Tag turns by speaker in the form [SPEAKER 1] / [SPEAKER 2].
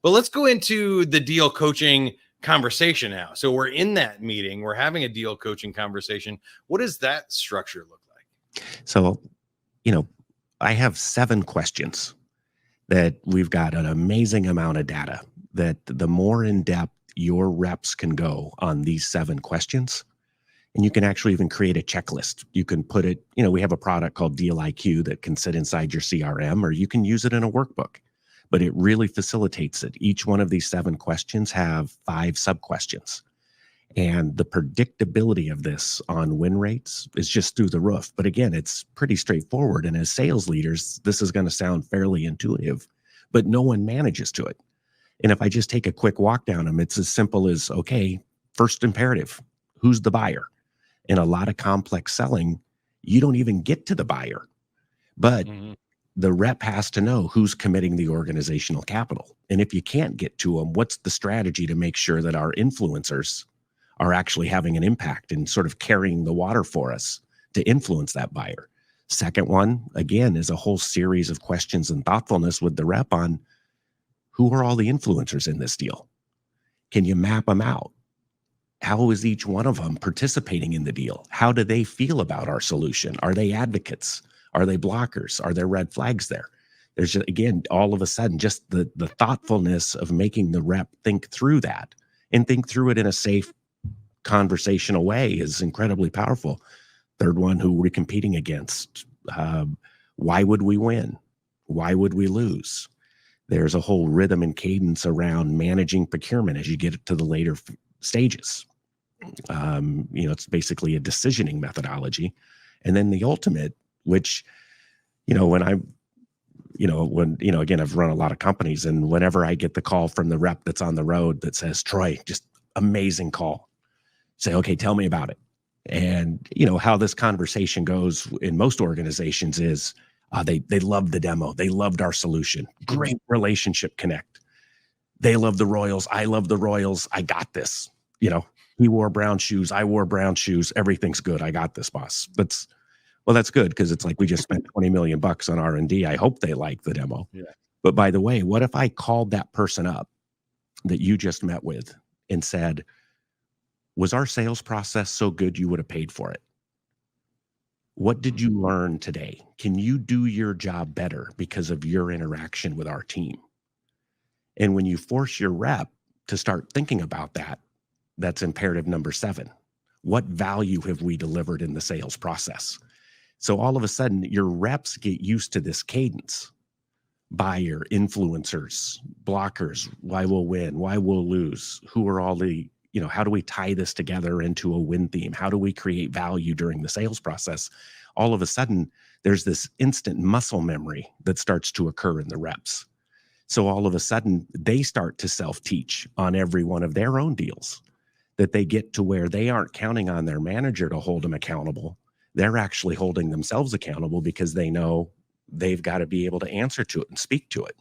[SPEAKER 1] But let's go into the deal coaching conversation now. So we're in that meeting, we're having a deal coaching conversation. What does that structure look like?
[SPEAKER 2] So, I have 7 questions that we've got an amazing amount of data that the more in depth your reps can go on these 7 questions, and you can actually even create a checklist. You can put it, we have a product called Deal IQ that can sit inside your CRM, or you can use it in a workbook, but it really facilitates it. Each one of these 7 questions have 5 sub-questions. And the predictability of this on win rates is just through the roof. But again, it's pretty straightforward. And as sales leaders, this is going to sound fairly intuitive, but no one manages to it. And if I just take a quick walk down them, it's as simple as, okay, first imperative, who's the buyer? In a lot of complex selling, you don't even get to the buyer, but the rep has to know who's committing the organizational capital. And if you can't get to them, what's the strategy to make sure that our influencers are actually having an impact and sort of carrying the water for us to influence that buyer? Second one, again, is a whole series of questions and thoughtfulness with the rep on who are all the influencers in this deal? Can you map them out? How is each one of them participating in the deal? How do they feel about our solution? Are they advocates? Are they blockers? Are there red flags there? There's just, again, all of a sudden, just the thoughtfulness of making the rep think through that and think through it in a safe, conversational way is incredibly powerful. Third one, who we're competing against. Why would we win? Why would we lose? There's a whole rhythm and cadence around managing procurement as you get to the later stages. It's basically a decisioning methodology. And then the ultimate, which, again, I've run a lot of companies, and whenever I get the call from the rep that's on the road that says, Troy, just amazing call. Say, okay, tell me about it. And, how this conversation goes in most organizations is they loved the demo. They loved our solution. Great relationship connect. They love the Royals. I love the Royals. I got this. He wore brown shoes. I wore brown shoes. Everything's good. I got this, boss. That's good, because it's like we just spent $20 million on R&D. I hope they like the demo. Yeah. But by the way, what if I called that person up that you just met with and said, was our sales process so good you would have paid for it? What did you learn today? Can you do your job better because of your interaction with our team? And when you force your rep to start thinking about that, that's imperative number 7. What value have we delivered in the sales process? So all of a sudden, your reps get used to this cadence. Buyer, influencers, blockers, why we'll win, why we'll lose, who are all the, how do we tie this together into a win theme? How do we create value during the sales process? All of a sudden, there's this instant muscle memory that starts to occur in the reps. So all of a sudden, they start to self-teach on every one of their own deals, that they get to where they aren't counting on their manager to hold them accountable. They're actually holding themselves accountable because they know they've got to be able to answer to it and speak to it.